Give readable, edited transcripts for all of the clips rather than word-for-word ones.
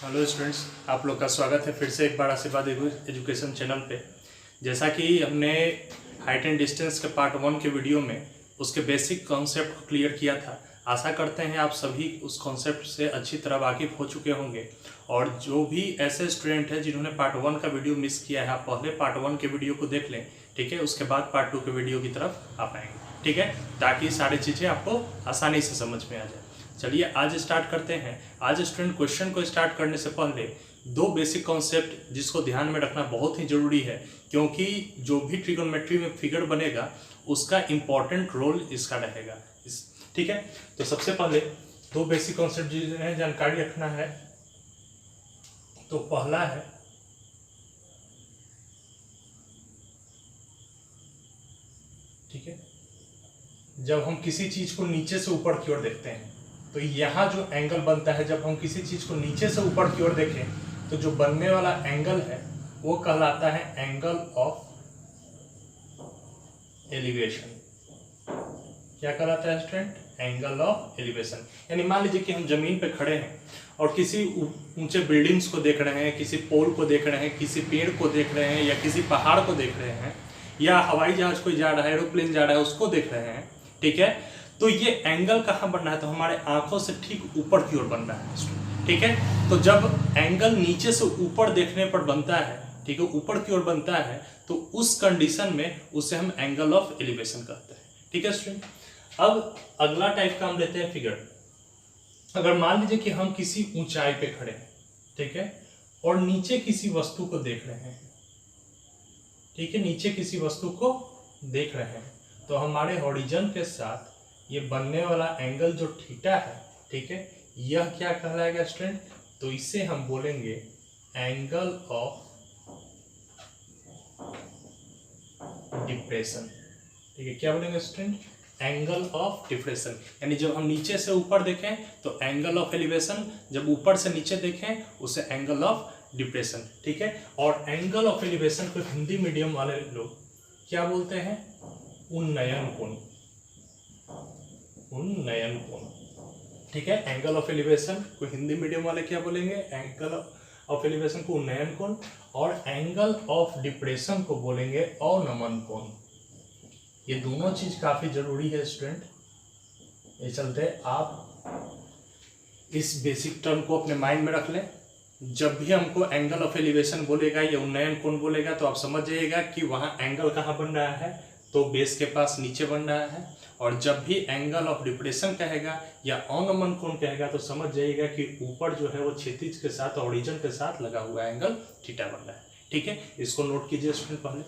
Hello students, आप लोग का स्वागत है फिर से एक बार आशीर्वाद एजुकेशन चैनल पे। जैसा कि हमने हाइट एंड डिस्टेंस के पार्ट 1 के वीडियो में उसके बेसिक कॉन्सेप्ट को क्लियर किया था। आशा करते हैं आप सभी उस कॉन्सेप्ट से अच्छी तरह वाकिफ़ हो चुके होंगे। और जो भी ऐसे स्टूडेंट हैं जिन्होंने पार्ट 1 का वीडियो मिस किया है, आप पहले पार्ट 1 के वीडियो को देख लें, ठीक है। उसके बाद पार्ट 2 के वीडियो की तरफ आ पाएंगे, ठीक है, ताकि सारी चीज़ें आपको आसानी से समझ में आ जाए। चलिए आज स्टार्ट करते हैं। आज स्टूडेंट क्वेश्चन को स्टार्ट करने से पहले दो बेसिक कॉन्सेप्ट जिसको ध्यान में रखना बहुत ही ज़रूरी है, क्योंकि जो भी ट्रिगोनोमेट्री में फिगर बनेगा उसका इम्पॉर्टेंट रोल इसका रहेगा, ठीक है। तो सबसे पहले दो बेसिक कॉन्सेप्ट जिन्हें जानकारी रखना है, तो पहला है ठीक है, जब हम किसी चीज़ को नीचे से ऊपर की ओर देखते हैं तो यहाँ जो एंगल बनता है, जब हम किसी चीज़ को नीचे से ऊपर की ओर देखें तो जो बनने वाला एंगल है वो कहलाता है एंगल ऑफ एलिवेशन। क्या कहलाता है स्टूडेंट? Angle of elevation. यानी मान लीजिए कि हम जमीन पे खड़े हैं और किसी ऊंचे बिल्डिंग्स को देख रहे हैं, किसी पोल को देख रहे हैं, किसी पेड़ को देख रहे हैं, या किसी पहाड़ को देख रहे हैं, या हवाई जहाज कोई जा रहा है, एरोप्लेन जा रहा है, उसको देख रहे हैं, ठीक है। तो ये एंगल कहाँ बन रहा है? तो हमारे आंखों से ठीक ऊपर की ओर बन रहा है, ठीक है। तो जब एंगल नीचे से ऊपर देखने पर बनता है, ठीक है, ऊपर की ओर बनता है, तो उस कंडीशन में उसे हम एंगल ऑफ एलिवेशन कहते हैं, ठीक है स्टूडेंट। अब अगला टाइप का हम लेते हैं फिगर। अगर मान लीजिए कि हम किसी ऊंचाई पे खड़े हैं, ठीक है, और नीचे किसी वस्तु को देख रहे हैं, ठीक है, नीचे किसी वस्तु को देख रहे हैं, तो हमारे हॉरिजन के साथ ये बनने वाला एंगल जो थीटा है, ठीक है, यह क्या कहलाएगा स्टूडेंट? तो इसे हम बोलेंगे एंगल ऑफ डिप्रेशन, ठीक है। क्या बोलेंगे स्टूडेंट? Angle of depression. यानी जब हम नीचे से ऊपर देखें तो एंगल ऑफ एलिवेशन, जब ऊपर से नीचे देखें उसे एंगल ऑफ डिप्रेशन, ठीक है। और एंगल ऑफ एलिवेशन को हिंदी मीडियम वाले लोग क्या बोलते हैं? उन्नयन कोण, उन्नयन कोण, ठीक है। एंगल ऑफ एलिवेशन को हिंदी मीडियम वाले क्या बोलेंगे? एंगल ऑफ एलिवेशन को उन्नयन कोण, और एंगल ऑफ डिप्रेशन को बोलेंगे अवनमन कोण। ये दोनों चीज काफी जरूरी है स्टूडेंट। ये चलते आप इस बेसिक टर्म को अपने माइंड में रख लें। जब भी हमको एंगल ऑफ एलिवेशन बोलेगा या उन्नयन कोण बोलेगा तो आप समझ जाइएगा कि वहाँ एंगल कहाँ बन रहा है, तो बेस के पास नीचे बन रहा है। और जब भी एंगल ऑफ डिप्रेशन कहेगा या अवनमन कोण कहेगा तो समझ जाइएगा कि ऊपर जो है वो क्षैतिज के साथ, ऑरिजिन के साथ लगा हुआ एंगल थीटा बन रहा है, ठीक है। इसको नोट कीजिए स्टूडेंट। पहले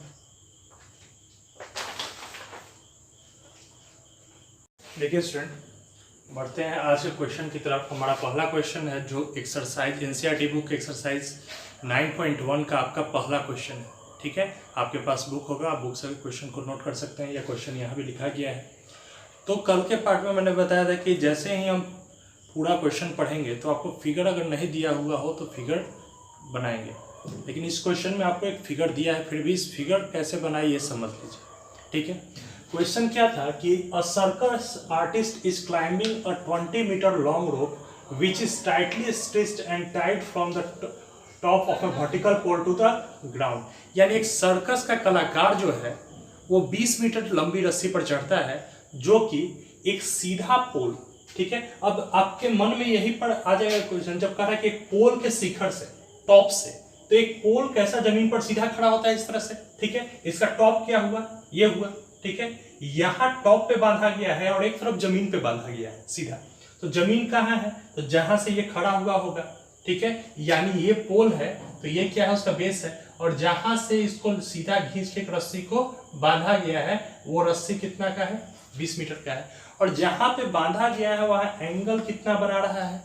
देखिए स्टूडेंट, बढ़ते हैं आज के क्वेश्चन की तरफ। हमारा पहला क्वेश्चन है जो एक्सरसाइज एनसीईआरटी बुक एक्सरसाइज 9.1 का आपका पहला क्वेश्चन है, ठीक है। आपके पास बुक होगा, आप बुक से क्वेश्चन को नोट कर सकते हैं, या क्वेश्चन यहाँ भी लिखा गया है। तो कल के पार्ट में मैंने बताया था कि जैसे ही हम पूरा क्वेश्चन पढ़ेंगे तो आपको फिगर अगर नहीं दिया हुआ हो तो फिगर बनाएंगे, लेकिन इस क्वेश्चन में आपको एक फिगर दिया है, फिर भी इस फिगर कैसे बनाए ये समझ लीजिए, ठीक है। क्वेश्चन क्या था कि a circus artist is climbing a 20 metre long rope which is tightly stretched and tied from the top of a vertical pole to the ground. यानी एक सर्कस का कलाकार जो है वो 20 मीटर लंबी रस्सी पर चढ़ता है, जो कि एक सीधा पोल, ठीक है। अब आपके मन में यही पर आ जाएगा क्वेश्चन, जब कह रहा है कि एक पोल के शिखर से, टॉप से, तो एक पोल कैसा जमीन पर सीधा खड़ा होता है? इस तरह से, ठीक है। इसका टॉप क्या हुआ? ये हुआ, ठीक है। यहाँ टॉप पे बांधा गया है और एक तरफ जमीन पे बांधा गया है सीधा। तो जमीन कहाँ है? तो जहां से ये खड़ा हुआ होगा, ठीक है। यानी ये पोल है, तो ये क्या है? उसका बेस है। और जहां से इसको सीधा घींच के एक रस्सी को बांधा गया है, वो रस्सी कितना का है? 20 मीटर का है। और जहां पे बांधा गया है वहां एंगल कितना बना रहा है?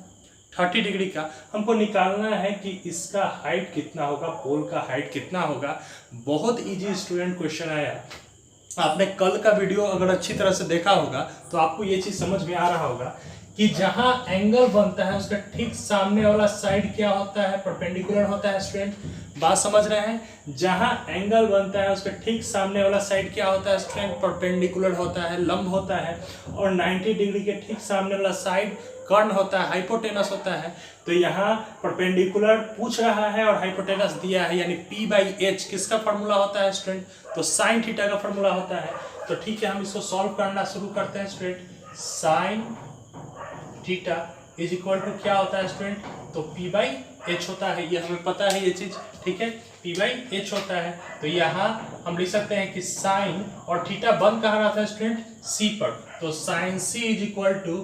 30 डिग्री का। हमको निकालना है कि इसका हाइट कितना होगा, पोल का हाइट कितना होगा। बहुत इजी स्टूडेंट क्वेश्चन आया। आपने कल का वीडियो अगर अच्छी तरह से देखा होगा तो आपको ये चीज समझ में आ रहा होगा कि जहां एंगल बनता है उसका ठीक सामने वाला साइड क्या होता है, परपेंडिकुलर होता है स्टूडेंट। बात समझ रहे हैं, जहां एंगल बनता है उसका ठीक सामने वाला साइड क्या होता है स्टूडेंट, परपेंडिकुलर होता है, लंब होता है। और 90 डिग्री के ठीक सामने वाला साइड कर्ण होता है, हाइपोटेनस होता है। तो यहाँ परपेंडिकुलर पूछ रहा है और हाइपोटेनस दिया है, यानी P/H किसका फॉर्मूला होता है स्टूडेंट, तो साइन थीटा का फॉर्मूला होता है। तो ठीक है, हम इसको सॉल्व करना शुरू करते हैं student. Sine theta is equal to क्या होता है स्टूडेंट, तो P/H होता है, ये हमें पता है ये चीज, ठीक है, P/H होता है। तो यहाँ हम लिख सकते हैं कि साइन और थीटा बन कहाँ रहा था स्टूडेंट, C पर। तो sine C is equal to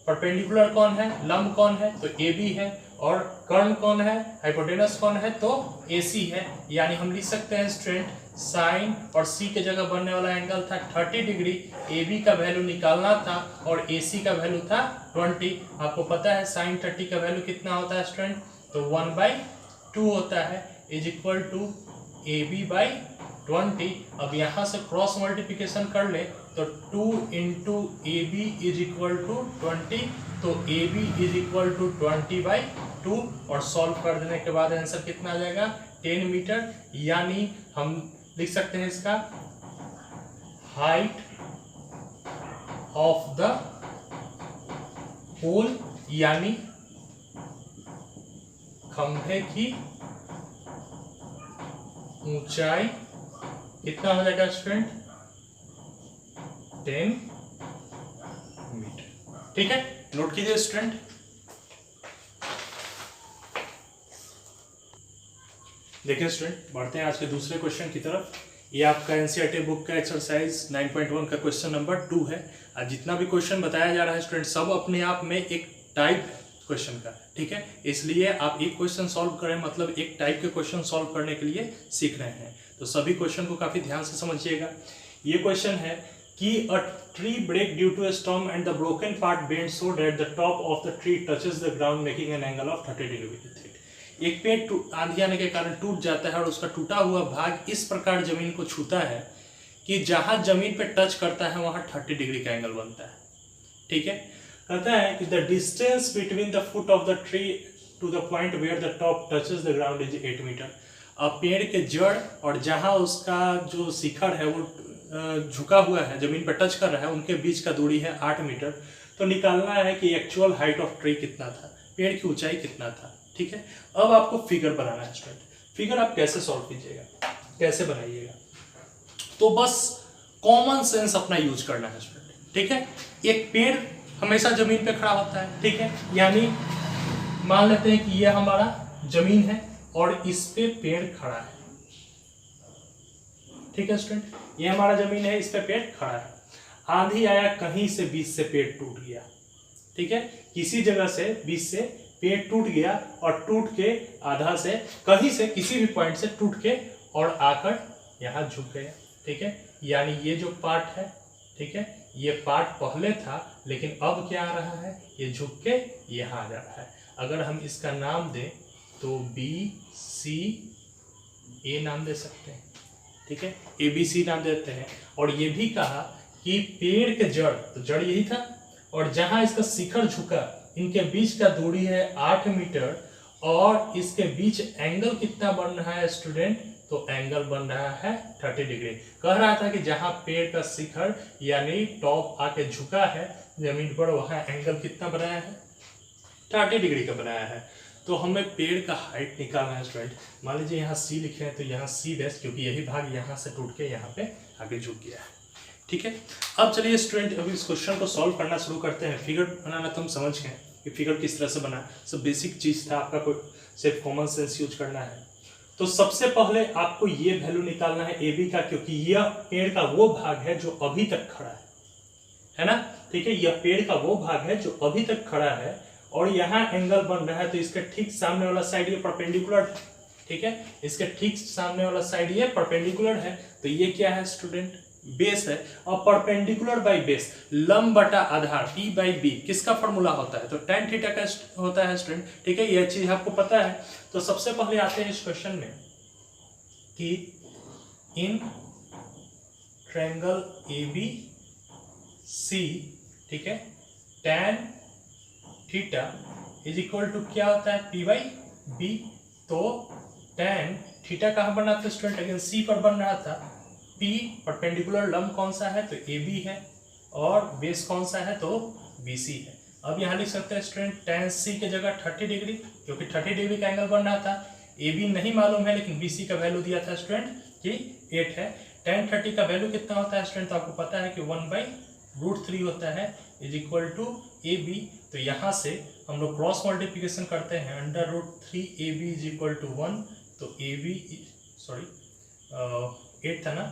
perpendicular कौन है, लंब कौन है, तो AB है। और कर्ण कौन है, हाइपोटेनस कौन है, तो AC है। यानी हम लिख सकते हैं स्टूडेंट साइन और C के जगह बनने वाला एंगल था 30 डिग्री, AB का वैल्यू निकालना था और AC का वैल्यू था 20। आपको पता है साइन 30 का वैल्यू कितना होता है स्टूडेंट, तो 1/2 होता है, इज इक्वल टू AB/20। अब यहाँ से क्रॉस मल्टीप्लिकेशन कर ले तो 2 into AB is equal to 20, तो AB इज इक्वल टू 20/2। और सॉल्व कर देने के बाद आंसर कितना आ जाएगा, 10 मीटर। यानी हम लिख सकते हैं इसका हाइट ऑफ द पोल, यानी खंभे की ऊंचाई कितना हो जाएगा स्टूडेंट, 10 मीटर। ठीक है, नोट कीजिए स्टूडेंट। देखिए स्टूडेंट, बढ़ते हैं आज के दूसरे क्वेश्चन की तरफ। ये आपका एनसीईआरटी बुक का एक्सरसाइज 9.1 का क्वेश्चन नंबर 2 है। आज जितना भी क्वेश्चन बताया जा रहा है स्टूडेंट, सब अपने आप में एक टाइप है क्वेश्चन का, ठीक है। इसलिए आप एक क्वेश्चन सॉल्व करें मतलब एक टाइप के क्वेश्चन सॉल्व करने के लिए सीख रहे हैं। तो सभी क्वेश्चन को काफी ध्यान से समझिएगा। ये क्वेश्चन है कि a tree break due to a storm and the broken part bend so that the top of the tree touches the ground making an angle of 30 degree. एक पेड़ आंधी आने के कारण टूट जाता है और उसका टूटा हुआ भाग इस प्रकार जमीन को छूता है कि जहां जमीन पे टच करता है वहां 30 डिग्री का एंगल बनता है, ठीक है। कहता है कि the distance between the foot of the tree to the point where the top touches the ground is 8 metre. अब पेड़ के जड़ और जहां उसका जो शिखर है वो झुका हुआ है, जमीन पर टच कर रहा है, उनके बीच का दूरी है 8 मीटर। तो निकालना है कि एक्चुअल हाइट ऑफ ट्री कितना था, पेड़ की ऊंचाई कितना था, ठीक है। अब आपको फिगर बनाना है स्टूडेंट। फिगर आप कैसे सॉल्व कीजिएगा, कैसे बनाइएगा, तो बस कॉमन सेंस अपना यूज करना है स्टूडेंट, ठीक है। एक पेड़ हमेशा जमीन पे खड़ा होता है, ठीक है, यानी मान लेते हैं कि यह हमारा जमीन है और इस पे पेड़ खड़ा है, ठीक है स्टूडेंट। ये हमारा जमीन है, इस पे पेड़ खड़ा है। आंधी आया, कहीं से बीच से पेड़ टूट गया, ठीक है, किसी जगह से बीच से पेड़ टूट गया और टूट के आधा से कहीं से किसी भी पॉइंट से टूट के और आकर यहाँ झुक गया, ठीक है। यानी ये जो पार्ट है, ठीक है, ये पार्ट पहले था लेकिन अब क्या आ रहा है, ये झुक के यहाँ आ जा रहा है। अगर हम इसका नाम दें तो BCA नाम दे सकते हैं, ठीक है, ABC नाम देते हैं। और ये भी कहा कि पेड़ के जड़, तो जड़ यही था, और जहां इसका शिखर झुका इनके बीच का दूरी है 8 मीटर और इसके बीच एंगल कितना बन रहा है स्टूडेंट, तो एंगल बन रहा है 30 डिग्री। कह रहा था कि जहां पेड़ का शिखर यानी टॉप आके झुका है जमीन पर, वहां एंगल कितना बनाया है, 30 डिग्री का बनाया है। तो हमें पेड़ का हाइट निकालना है स्टूडेंट। मान लीजिए यहाँ C लिखे हैं तो यहाँ C बेस, क्योंकि यही भाग यहाँ से टूट के यहाँ पे आगे झुक गया है, ठीक है। अब चलिए स्टूडेंट अभी इस क्वेश्चन को सॉल्व करना शुरू करते हैं। फिगर बनाना तो हम समझ गए कि फिगर किस तरह से बना, सब बेसिक चीज था, आपका कोई सिर्फ कॉमन सेंस यूज करना है। तो सबसे पहले आपको ये वैल्यू निकालना है AB का, क्योंकि यह पेड़ का वो भाग है जो अभी तक खड़ा है ना, ठीक है। यह पेड़ का वो भाग है जो अभी तक खड़ा है और यहाँ एंगल बन रहा है, तो इसके ठीक सामने वाला साइड ये परपेंडिकुलर है, ठीक है, इसके ठीक सामने वाला साइड ये परपेंडिकुलर है। तो ये क्या है स्टूडेंट, बेस है। और परपेंडिकुलर बाई बेस, लंब बटा आधार P/B किसका फॉर्मूला होता है, तो tan थीटा का होता है स्टूडेंट, ठीक है, यह चीज आपको पता है। तो सबसे पहले आते हैं इस क्वेश्चन में कि इन ट्रायंगल ABC, ठीक है, tan theta is equal to क्या होता है, पी बाई बी। तो tan थीटा कहाँ बन रहा था स्टूडेंट, अगेन सी पर बन रहा था। P परपेंडिकुलर लंब कौन सा है, तो AB है, और बेस कौन सा है, तो BC है। अब यहाँ लिख सकते हैं स्टूडेंट tan C की जगह 30 डिग्री, क्योंकि 30 डिग्री का एंगल बन रहा था। AB नहीं मालूम है, लेकिन BC का वैल्यू दिया था स्टूडेंट कि 8 है। tan 30 का वैल्यू कितना होता है स्टूडेंट, तो आपको पता है कि 1/√3 होता है, इज इक्वल टू AB। तो यहाँ से हम लोग क्रॉस मल्टीप्लिकेशन करते हैं, √3 AB इज इक्वल टू 1। तो AB सॉरी 8 था ना,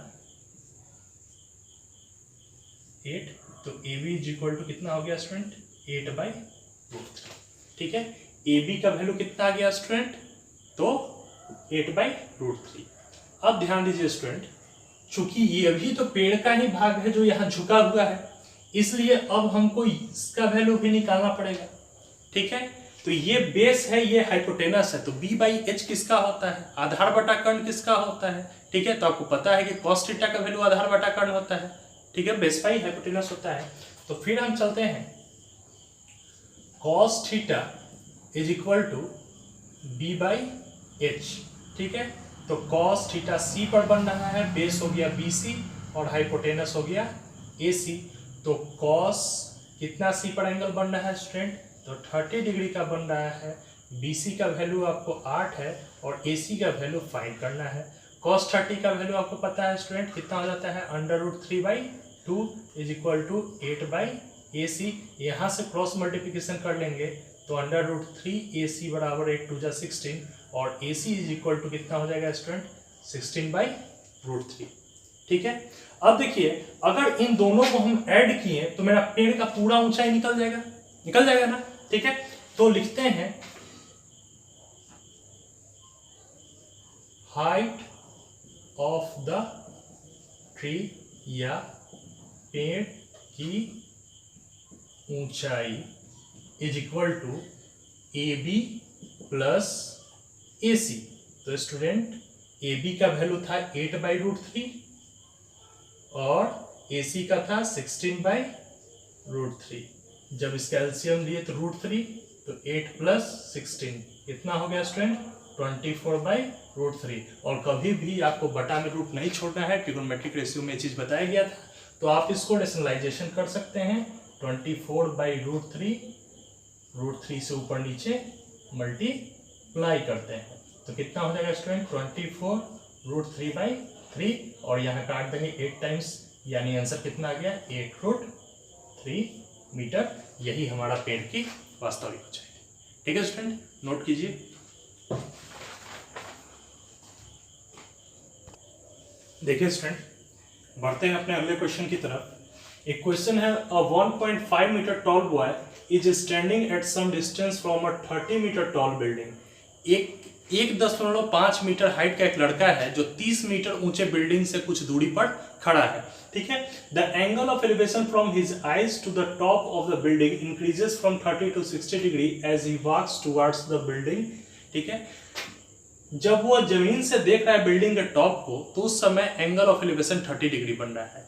8, तो AB इज इक्वल टू कितना हो गया स्टूडेंट, 8/√3। ठीक है, AB का वैल्यू कितना आ गया स्टूडेंट, तो 8/√3। अब ध्यान दीजिए स्टूडेंट, चूंकि ये भी तो पेड़ का ही भाग है जो यहाँ झुका हुआ है, इसलिए अब हमको इसका वैल्यू भी निकालना पड़ेगा। ठीक है, तो ये बेस है, ये हाइपोटेनस है, तो B/H किसका होता है, आधार बटा कर्ण किसका होता है। ठीक है, तो आपको पता है कि cos थीटा का वैल्यू आधार बटा कर्ण होता है। ठीक है, बेस बाई हाइपोटेनस होता है। तो फिर हम चलते हैं, cos theta is equal to B/H। ठीक है, तो cos थीटा C पर बन रहा है, बेस हो गया BC और हाइपोटेनस हो गया AC। तो cos कितना C पर एंगल बन रहा है स्टूडेंट, तो 30 डिग्री का बन रहा है। BC का वैल्यू आपको 8 है और AC का वैल्यू फाइंड करना है। cos 30 का वैल्यू आपको पता है स्टूडेंट कितना हो जाता है, √3/2 इज इक्वल टू 8/AC। यहाँ से क्रॉस मल्टीप्लिकेशन कर लेंगे तो √3AC बराबर 8 2 16 और AC इज इक्वल टू कितना हो जाएगा स्टूडेंट, 16/√3। ठीक है, अब देखिए अगर इन दोनों को हम ऐड किए तो मेरा पेड़ का पूरा ऊंचाई निकल जाएगा ना। ठीक है, तो लिखते हैं हाइट ऑफ द ट्री या पेड़ की ऊंचाई is equal to AB plus AC। तो स्टूडेंट AB का वैल्यू था 8/√3 और AC का था 16/√3। जब इसका एलसीएम लिए तो √3, तो 8 प्लस 16 कितना हो गया स्टूडेंट, 24/√3। और कभी भी आपको बटा में रूट नहीं छोड़ना है, ट्रिग्नोमेट्रिक रेशियो में ये चीज बताया गया था। तो आप इसको रेशनलाइजेशन कर सकते हैं, 24/√3, √3 से ऊपर नीचे मल्टीप्लाई करते हैं तो कितना हो जाएगा स्टूडेंट, 24√3/3 और यहाँ काट देंगे 8 टाइम्स, यानी आंसर कितना आ गया, 8√3 मीटर। यही हमारा पेड़ की वास्तविक ऊंचाई है। ठीक है स्टूडेंट, नोट कीजिए। देखिए स्टूडेंट, बढ़ते हैं अपने अगले क्वेश्चन की तरफ। एक क्वेश्चन है, a 1.5 metre tall boy is standing at some distance from a 30 metre tall building. 1.5 metre height का एक लड़का है जो 30 मीटर ऊंचे बिल्डिंग से कुछ दूरी पर खड़ा है। ठीक है, the angle of elevation from his eyes to the top of the building increases from 30 to 60 degree as he walks towards the building. ठीक है, जब वो जमीन से देख रहा है बिल्डिंग के टॉप को तो उस समय एंगल ऑफ एलिवेशन 30 डिग्री बन रहा है।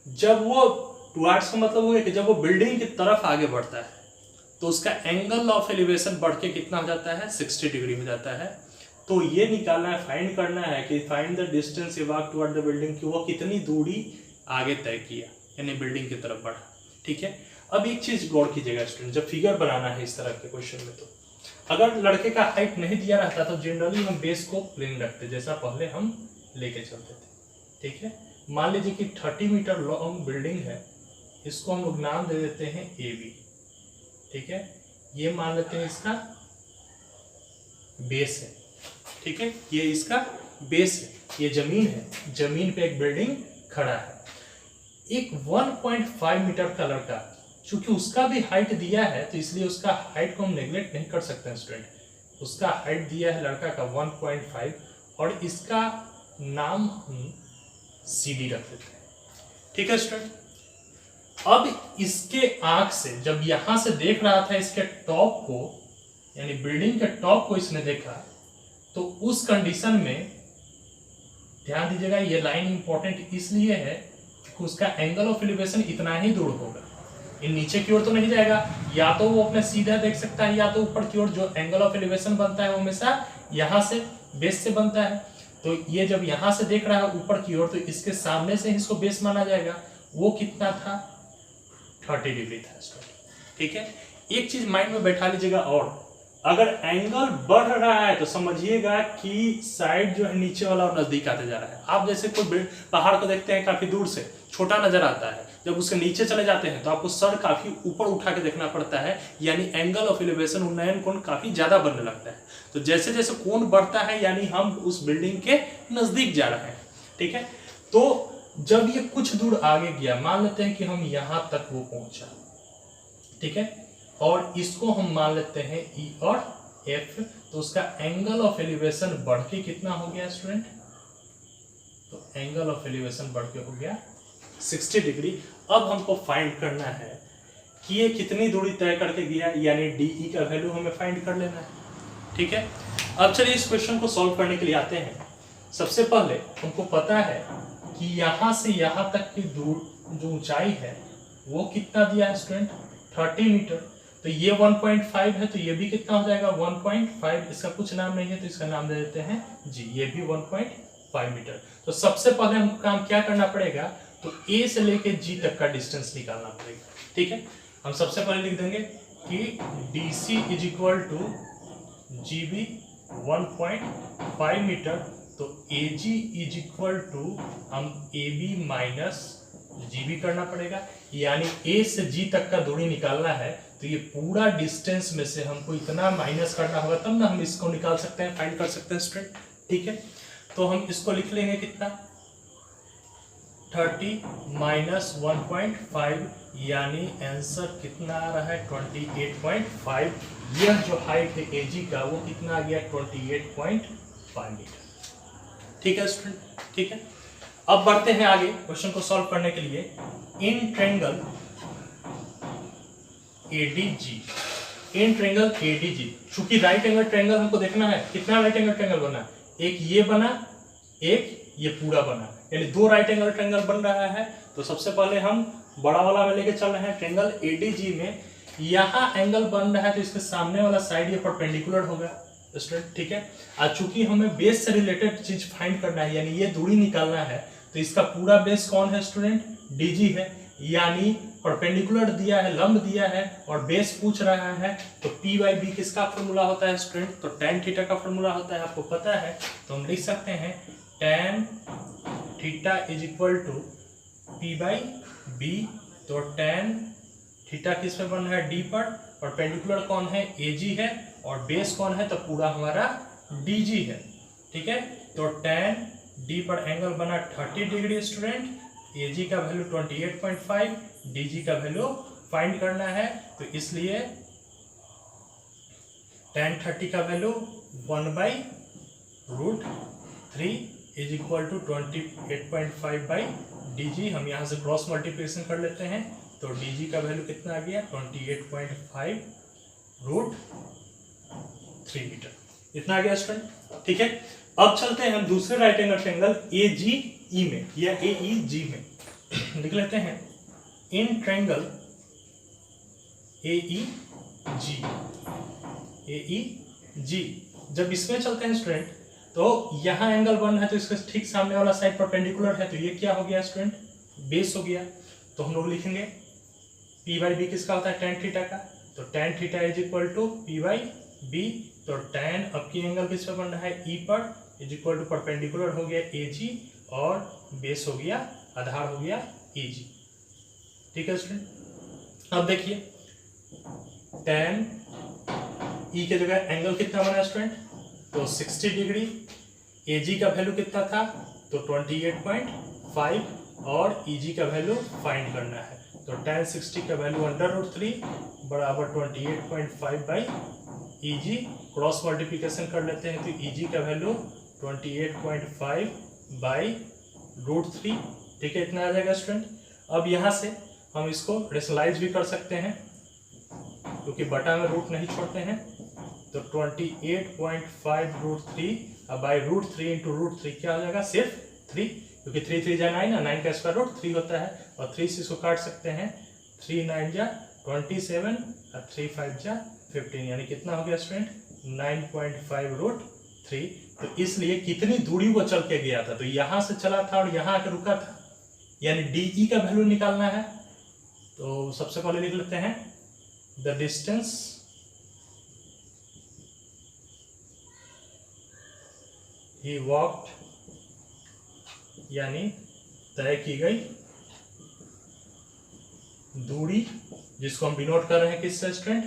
जब वो टुवर्ड्स का मतलब हो गया कि जब वो बिल्डिंग की तरफ आगे बढ़ता है तो उसका एंगल ऑफ एलिवेशन बढ़ के कितना हो जाता है, 60 डिग्री हो जाता है। तो ये निकालना है, फाइंड करना है कि find the distance he walk toward the building, कि वो कितनी दूरी आगे तय किया, यानी बिल्डिंग की तरफ बढ़ा। ठीक है, अब एक चीज गौर कीजिएगा स्टूडेंट, जब फिगर बनाना है इस तरह के क्वेश्चन में, तो अगर लड़के का हाइट नहीं दिया रहता तो जनरली हम बेस को प्लेन रखते, जैसा पहले हम लेके चलते थे। ठीक है, मान लीजिए कि 30 मीटर लॉन्ग बिल्डिंग है, इसको हम लोग नाम दे देते हैं AB। ठीक है, ये मान लेते हैं इसका बेस है। ठीक है, ये इसका बेस है, ये जमीन है, जमीन पे एक बिल्डिंग खड़ा है। एक 1.5 मीटर का लड़का, चूंकि उसका भी हाइट दिया है तो इसलिए उसका हाइट को हम नेग्लेक्ट नहीं कर सकते हैं स्टूडेंट। उसका हाइट दिया है लड़का का 1.5 और इसका नाम हम CD रख देते हैं। ठीक है स्टूडेंट, अब इसके आंख से जब यहां से देख रहा था इसके टॉप को, यानी बिल्डिंग के टॉप को इसने देखा, तो उस कंडीशन में ध्यान दीजिएगा, ये लाइन इंपॉर्टेंट इसलिए है कि उसका एंगल ऑफ एलिवेशन इतना ही दूर होगा। ये नीचे की ओर तो नहीं जाएगा, या तो वो अपने सीधा देख सकता है या तो ऊपर की ओर। जो एंगल ऑफ एलिवेशन बनता है वो हमेशा यहाँ से बेस से बनता है। तो ये जब यहाँ से देख रहा है ऊपर की ओर तो इसके सामने से इसको बेस माना जाएगा। वो कितना था? 30 डिग्री था स्टूडेंट। ठीक है, एक चीज माइंड में बैठा लीजिएगा, और अगर एंगल बढ़ रहा है तो समझिएगा कि साइड जो है नीचे वाला और नजदीक आते जा रहा है। आप जैसे कोई पहाड़ को देखते हैं काफी दूर से, छोटा नजर आता है, जब उसके नीचे चले जाते हैं तो आपको सर काफी ऊपर उठा के देखना पड़ता है, यानी एंगल ऑफ एलिवेशन उन्नयन कोण काफी ज्यादा बनने लगता है। तो जैसे जैसे कोण बढ़ता है यानी हम उस बिल्डिंग के नजदीक जा रहे हैं। ठीक है, तो जब ये कुछ दूर आगे गया, मान लेते हैं कि हम यहां तक वो पहुंचा, ठीक है, और इसको हम मान लेते हैं E और F, तो उसका एंगल ऑफ एलिवेशन बढ़ के कितना हो गया स्टूडेंट? तो एंगल ऑफ एलिवेशन बढ़ के हो गया 60 डिग्री। अब हमको फाइंड करना है कि ये कितनी दूरी तय करके गया, यानी DE का वैल्यू हमें फाइंड कर लेना है। ठीक है, अब चलिए इस क्वेश्चन को सॉल्व करने के लिए आते हैं। सबसे पहले हमको पता है कि यहां से यहां तक की दूर जो ऊंचाई है वो कितना दिया है स्टूडेंट? 30 मीटर। तो ये 1.5 है, तो ये भी कितना हो जाएगा? 1.5। इसका कुछ नाम नहीं है तो इसका नाम दे देते हैं जी। ये भी 1.5 मीटर। तो सबसे पहले हमको काम क्या करना पड़ेगा? तो A से लेके G तक का डिस्टेंस निकालना पड़ेगा। ठीक है, हम सबसे पहले लिख देंगे कि DC is equal to GB 1.5 metre. तो AG इज इक्वल टू हम AB माइनस GB करना पड़ेगा, यानी A से G तक का दूरी निकालना है तो ये पूरा डिस्टेंस में से हमको इतना माइनस करना होगा, तब ना हम इसको निकाल सकते हैं, फाइंड कर सकते हैं स्टूडेंट। ठीक है, तो हम इसको लिख लेंगे कितना? 30 माइनस 1.5, यानी आंसर कितना आ रहा है? 28.5। यह जो हाइट है AG का वो कितना आ गया? 28.5 मीटर। ठीक है स्टूडेंट, ठीक है। अब बढ़ते हैं आगे क्वेश्चन को सॉल्व करने के लिए। In triangle ADG, in triangle ADG, चूंकि राइट एंगल ट्रायंगल हमको देखना है, कितना राइट एंगल ट्रायंगल बना? एक ये बना, एक ये पूरा बना, यानी दो राइट एंगल ट्रायंगल बन रहा है। तो सबसे पहले हम बड़ा वाला में लेके चल रहे हैं। ट्रायंगल ADG में यहाँ एंगल बन रहा है तो इसके सामने वाला साइड ये परपेंडिकुलर होगा स्टूडेंट। ठीक है, आज चूंकि हमें बेस से रिलेटेड चीज फाइंड करना है, यानी ये दूरी निकालना है, तो इसका पूरा बेस कौन है स्टूडेंट? DG है, यानी परपेंडिकुलर दिया है, लंब दिया है और बेस पूछ रहा है। तो P/B किसका फॉर्मूला होता है स्टूडेंट? तो tan थीटा का फॉर्मूला होता है, आपको पता है। तो हम लिख सकते हैं tan theta is equal to P/B। तो tan थीटा किस पे बन रहा है? D पर। परपेंडिकुलर कौन है? AG है, और बेस कौन है? तो पूरा हमारा DG है। ठीक है, तो tan D पर एंगल बना 30 डिग्री स्टूडेंट। AG का वैल्यू 28.5, DG का वैल्यू फाइंड करना है, तो इसलिए tan 30 का value 1/√3 is equal to 28.5/DG। हम यहाँ से क्रॉस मल्टीप्लिकेशन कर लेते हैं, तो DG का वैल्यू कितना आ गया? 28.5√3 मीटर। इतना आ गया स्टूडेंट। ठीक है, अब चलते हैं हम दूसरे राइट एंगल ट्रायंगल AGE में या AEG में। लिख लेते हैं इन ट्रायंगल AEG। जब इसमें चलते हैं स्टूडेंट, तो यहाँ एंगल बन रहा है तो इसके ठीक सामने वाला साइड परपेंडिकुलर है, तो ये क्या हो गया स्टूडेंट? बेस हो गया। तो हम लोग लिखेंगे P/B किसका होता है? tan थीटा का। तो tan theta is equal to P/B। तो tan अब की एंगल किस पे बन रहा है? E पर, इज इक्वल टू परपेंडिकुलर हो गया AG और बेस हो गया, आधार हो गया AG। ठीक है स्टूडेंट, अब देखिए tan E के जगह एंगल कितना बना स्टूडेंट? तो 60 डिग्री। AG का वैल्यू कितना था? तो 28.5 और EG का वैल्यू फाइंड करना है। तो tan 60 का वैल्यू √3 बराबर 28.5/EG। क्रॉस मल्टीप्लिकेशन कर लेते हैं तो EG का वैल्यू 28.5/√3। ठीक है, इतना आ जाएगा स्टूडेंट। अब यहाँ से हम इसको रेशनलाइज भी कर सकते हैं, क्योंकि बटा में रूट नहीं छोड़ते हैं। तो 28.5√3 /√3 इंटू √3 क्या हो जाएगा? सिर्फ 3, क्योंकि 3 3 जा 9 ना, 9 का स्क्वायर रूट 3 होता है, और 3 से इसको काट सकते हैं 3 9 जा 27 और 3 5 जा 15, यानी कितना हो गया स्टूडेंट 9.5√3। तो इसलिए कितनी दूरी वो चल के गया था, तो यहां से चला था और यहां आके रुका था, यानी डी का वैल्यू निकालना है। तो सबसे पहले लिख लेते हैं द डिस्टेंस ही वॉक्ड, यानी तय की गई दूरी, जिसको हम डिनोट कर रहे हैं किससे स्टूडेंट,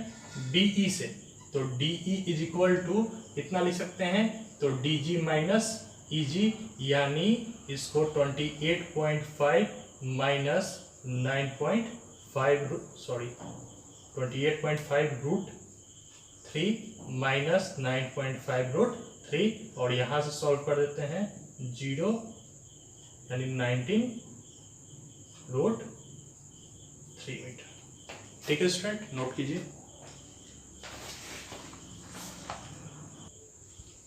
डीई से। तो डीई इज इक्वल टू कितना लिख सकते हैं, तो डीजी माइनस ईजी, यानी इसको 28.5 माइनस 28.5√3 माइनस 9.5√3, और यहां से सॉल्व कर देते हैं 0 यानी 19√3 मीटर। ठीक है स्टूडेंट, नोट कीजिए।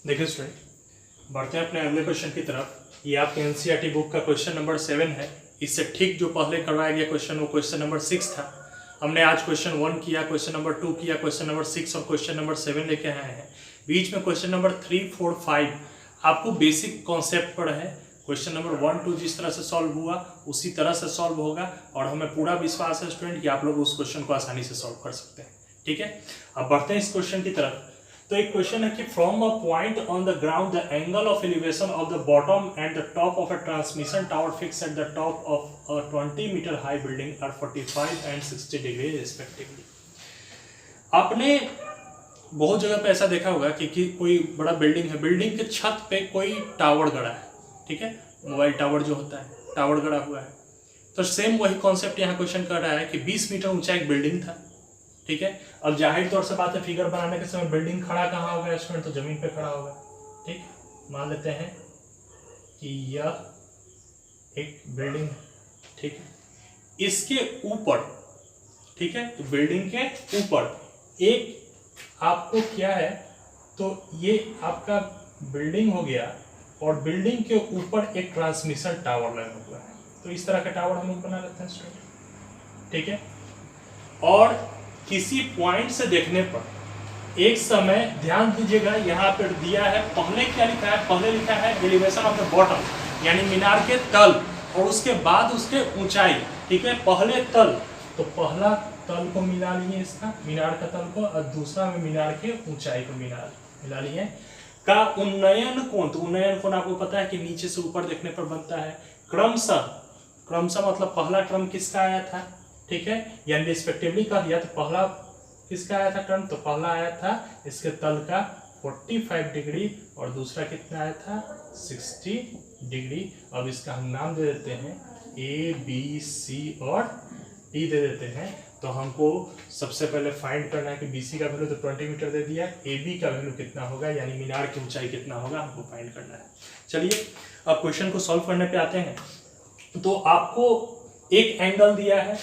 देखिए स्टूडेंट, बढ़ते हैं अपने अगले क्वेश्चन की तरफ। ये आपके एनसीईआरटी बुक का क्वेश्चन नंबर 7 है। इससे ठीक जो पहले करवाया गया क्वेश्चन वो क्वेश्चन नंबर 6 था। हमने आज क्वेश्चन 1 किया, क्वेश्चन नंबर 2 किया, क्वेश्चन नंबर 6 और क्वेश्चन नंबर 7 लेके आए हैं। बीच में क्वेश्चन नंबर 3, 4, 5 आपको बेसिक कॉन्सेप्ट पर है। क्वेश्चन नंबर 1, 2 जिस तरह से सॉल्व हुआ उसी तरह से सॉल्व होगा, और हमें पूरा विश्वास है स्टूडेंट कि आप लोग उस क्वेश्चन को आसानी से सॉल्व कर सकते हैं। ठीक है, अब बढ़ते हैं इस क्वेश्चन की तरफ। तो एक क्वेश्चन है कि from a point on the ground the angle of elevation of the bottom and the top of a transmission tower fix at the top of a 20 metre high building are 45 and 60 degree respectively. आपने बहुत जगह पे ऐसा देखा होगा कि कोई बड़ा बिल्डिंग है, बिल्डिंग के छत पे कोई टावर गड़ा है। ठीक है, मोबाइल टावर जो होता है, टावर गड़ा हुआ है। तो सेम वही कॉन्सेप्ट यहाँ क्वेश्चन कर रहा है कि 20 मीटर ऊंचा एक बिल्डिंग था। ठीक है, अब जाहिर तौर से बात है, फिगर बनाने के समय बिल्डिंग खड़ा कहाँ होगा स्टूडेंट, तो जमीन पे खड़ा होगा। ठीक, मान लेते हैं कि यह एक बिल्डिंग है। ठीक है, इसके ऊपर, ठीक है, तो बिल्डिंग के ऊपर एक आपको क्या है, तो ये आपका बिल्डिंग हो गया, और बिल्डिंग के ऊपर एक ट्रांसमिशन टावर लगा हुआ है। तो इस तरह का टावर हम लोग बना लेते हैं स्टूडेंट। ठीक है, और किसी पॉइंट से देखने पर एक समय ध्यान दीजिएगा, यहाँ पर दिया है पहले क्या लिखा है, पहले लिखा है एलिवेशन ऑफ द बॉटम, यानी मीनार के तल, और उसके बाद उसके ऊंचाई। ठीक है, पहले तल, तो पहला तल को मिला लिए, इसका मीनार का तल को, और दूसरा में मीनार के ऊंचाई को मिला लिए का उन्नयन कोण। तो उन्नयन कोण आपको पता है कि नीचे से ऊपर देखने पर बनता है। क्रमशः मतलब पहला क्रम किसका आया था, ठीक है, यानी रिस्पेक्टिवली कह दिया, तो पहला किसका आया था क्रम, तो पहला आया था इसके तल का 45 डिग्री, और दूसरा कितना आया था 60 डिग्री। अब इसका हम नाम दे देते हैं ए, बी, सी और डी दे देते हैं। तो हमको सबसे पहले फाइंड करना है कि BC का वैल्यू तो 20 मीटर दे दिया, AB का वैल्यू कितना होगा, यानी मीनार की ऊंचाई कितना होगा, हमको फाइंड करना है। चलिए अब क्वेश्चन को सॉल्व करने पे आते हैं। तो आपको एक एंगल दिया है।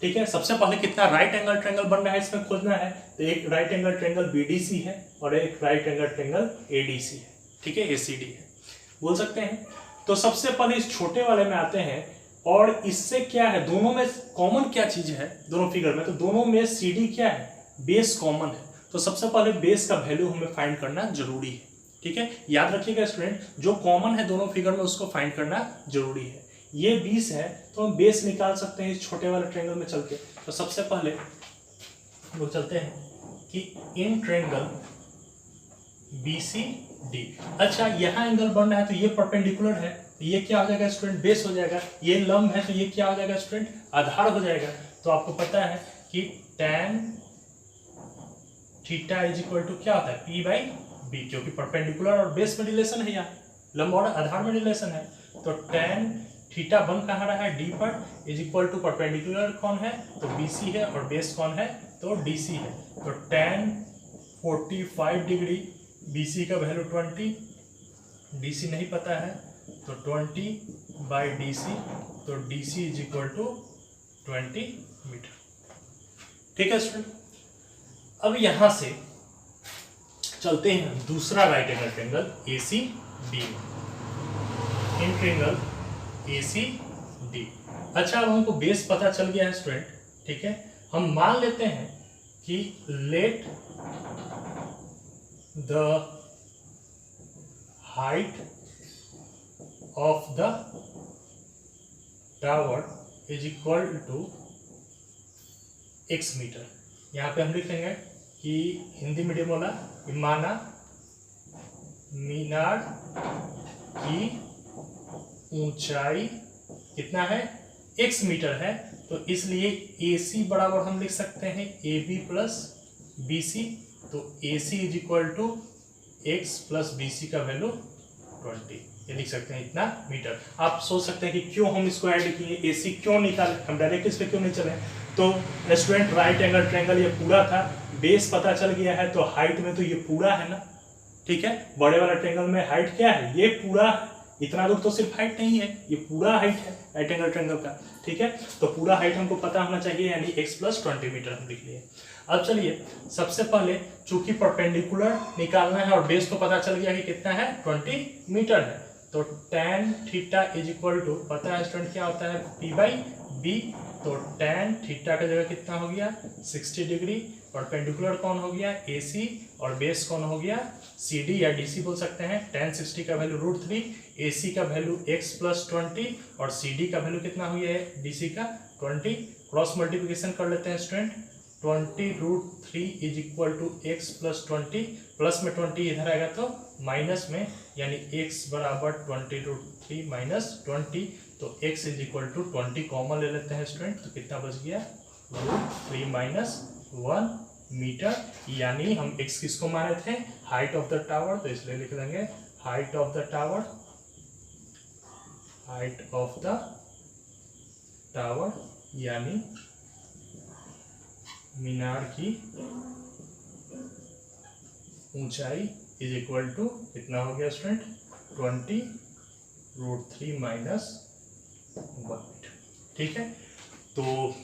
ठीक है, सबसे पहले कितना राइट एंगल ट्रायंगल बन रहा है इसमें खोजना है। तो एक राइट एंगल ट्रायंगल BDC है और एक राइट एंगल ट्रायंगल ADC है। ठीक है, ACD है, बोल सकते हैं। तो सबसे पहले इस छोटे वाले में आते हैं, और इससे क्या है, दोनों में कॉमन क्या चीज है दोनों फिगर में, तो दोनों में CD क्या है, बेस कॉमन है। तो सबसे पहले बेस का वैल्यू हमें फाइंड करना जरूरी है। ठीक है, याद रखिएगा स्टूडेंट, जो कॉमन है दोनों फिगर में उसको फाइंड करना जरूरी है। ये 20 है, तो हम बेस निकाल सकते हैं इस छोटे वाले ट्रायंगल में चल के। तो सबसे पहले लोग चलते हैं कि इन ट्रायंगल BCD, अच्छा यहाँ एंगल बन रहा है, तो ये परपेंडिकुलर है, तो ये क्या हो जाएगा स्टूडेंट, बेस हो जाएगा। ये लंब है, तो ये क्या हो जाएगा स्टूडेंट, आधार हो जाएगा। तो आपको पता है कि tan theta is equal to क्या होता है, P/B, क्योंकि परपेंडिकुलर और बेस में रिलेशन है, यहाँ लंब और आधार में रिलेशन है। तो tan थीटा बन कहाँ रहा है, D पर, इज इक्वल टू परपेंडिकुलर कौन है, तो BC है, और बेस कौन है, तो DC है। तो tan 45 डिग्री, BC का वैल्यू 20, DC नहीं पता है, तो 20/DC, तो DC is equal to 20 metre. ठीक है स्टूडेंट, अब यहां से चलते हैं दूसरा राइट एंगल ट्रायंगल ACD में, इन ट्रायंगल ACD। अच्छा, अब हमको बेस पता चल गया है स्टूडेंट, ठीक है, हम मान लेते हैं कि let the height of the tower is equal to x metre. यहाँ पे हम लिख लेंगे कि हिंदी मीडियम वाला माना मीनार की ऊंचाई कितना है, x मीटर है, तो इसलिए AC बराबर हम लिख सकते हैं AB प्लस BC। तो AC is equal to x plus BC का वैल्यू 20, ये लिख सकते हैं इतना मीटर। आप सोच सकते हैं कि क्यों हम इसको ऐड किए, AC क्यों निकाले, हम डायरेक्ट इस पे क्यों नहीं चले। तो स्टूडेंट राइट एंगल ट्रायंगल ये पूरा था, बेस पता चल गया है, तो हाइट में तो ये पूरा है ना, ठीक है। बड़े वाला ट्रायंगल में हाइट क्या है, ये पूरा, इतना दूर तो सिर्फ हाइट नहीं है, ये पूरा हाइट है राइट एंगल ट्रायंगल का, ठीक है। तो पूरा हाइट हमको पता होना चाहिए, यानी x प्लस 20 मीटर हम लिख लिए। अब चलिए सबसे पहले चूंकि परपेंडिकुलर निकालना है और बेस तो पता चल गया कि कितना है 20 मीटर है, तो tan theta is equal to, पता है स्टूडेंट क्या होता है, P/B। तो tan थीटा का जगह कितना हो गया 60 डिग्री, परपेंडिकुलर कौन हो गया AC और बेस कौन हो गया CD या DC बोल सकते हैं। tan 60 का वैल्यू √3, AC का वैल्यू x प्लस 20 और CD का वैल्यू कितना हो गया है DC का 20। क्रॉस मल्टीप्लिकेशन कर लेते हैं student, 20√3 is equal to x plus 20, plus में 20 इधर आएगा तो माइनस में, यानी x बराबर 20√3 माइनस 20, तो x is equal to 20 common ले लेते हैं स्टूडेंट, तो कितना बच गया √3 माइनस 1 मीटर, यानी हम x किसको माने थे, हाइट ऑफ द टावर, तो इसलिए लिख देंगे height of the tower, height of the tower यानी मीनार की ऊंचाई इज इक्वल टू कितना हो गया स्टूडेंट 20√3 माइनस 1 मीटर, ठीक है। तो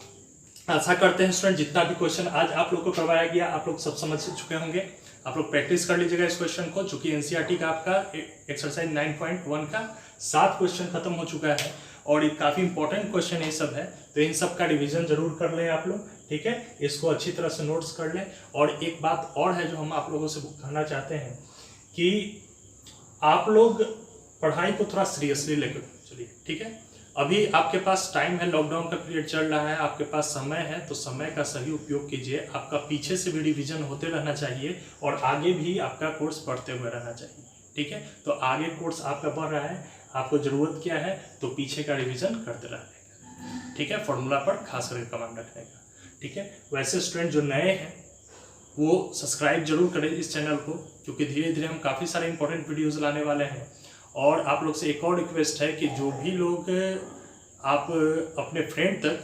आशा करते हैं स्टूडेंट जितना भी क्वेश्चन आज आप लोग को करवाया गया आप लोग सब समझ चुके होंगे। आप लोग प्रैक्टिस कर लीजिएगा इस क्वेश्चन को, जो कि एनसीईआरटी का आपका एक्सरसाइज 9.1 का 7 क्वेश्चन खत्म हो चुका है और ये काफ़ी इंपॉर्टेंट क्वेश्चन ये सब है, तो इन सब का रिवीजन जरूर कर लें आप लोग, ठीक है। इसको अच्छी तरह से नोट्स कर लें। और एक बात और है जो हम आप लोगों से कहना चाहते हैं कि आप लोग पढ़ाई को थोड़ा सीरियसली लेकर चलिए, ठीक है। अभी आपके पास टाइम है, लॉकडाउन का पीरियड चल रहा है, आपके पास समय है, तो समय का सही उपयोग कीजिए। आपका पीछे से भी रिवीजन होते रहना चाहिए और आगे भी आपका कोर्स बढ़ते हुए रहना चाहिए, ठीक है। तो आगे कोर्स आपका बढ़ रहा है, आपको ज़रूरत क्या है, तो पीछे का रिवीजन करते रहने का, ठीक है। फॉर्मूला पर खास करके कमांड रखने का, ठीक है। वैसे स्टूडेंट जो नए हैं वो सब्सक्राइब जरूर करें इस चैनल को, क्योंकि धीरे धीरे हम काफ़ी सारे इंपॉर्टेंट वीडियोज़ लाने वाले हैं। और आप लोग से एक और रिक्वेस्ट है कि जो भी लोग आप अपने फ्रेंड तक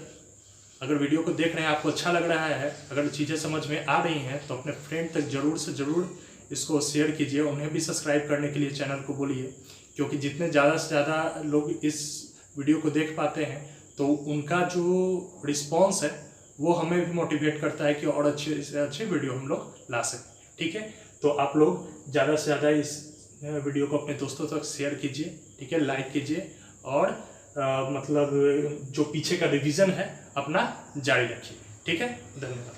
अगर वीडियो को देख रहे हैं, आपको अच्छा लग रहा है, अगर चीज़ें समझ में आ रही हैं, तो अपने फ्रेंड तक ज़रूर से ज़रूर इसको शेयर कीजिए, उन्हें भी सब्सक्राइब करने के लिए चैनल को बोलिए, क्योंकि जितने ज़्यादा से ज़्यादा लोग इस वीडियो को देख पाते हैं तो उनका जो रिस्पॉन्स है वो हमें भी मोटिवेट करता है कि और अच्छे से अच्छे वीडियो हम लोग ला सकें, ठीक है। तो आप लोग ज़्यादा से ज़्यादा इस वीडियो को अपने दोस्तों तक शेयर कीजिए, ठीक है, लाइक कीजिए और मतलब जो पीछे का रिवीजन है अपना जारी रखिए, ठीक है। धन्यवाद।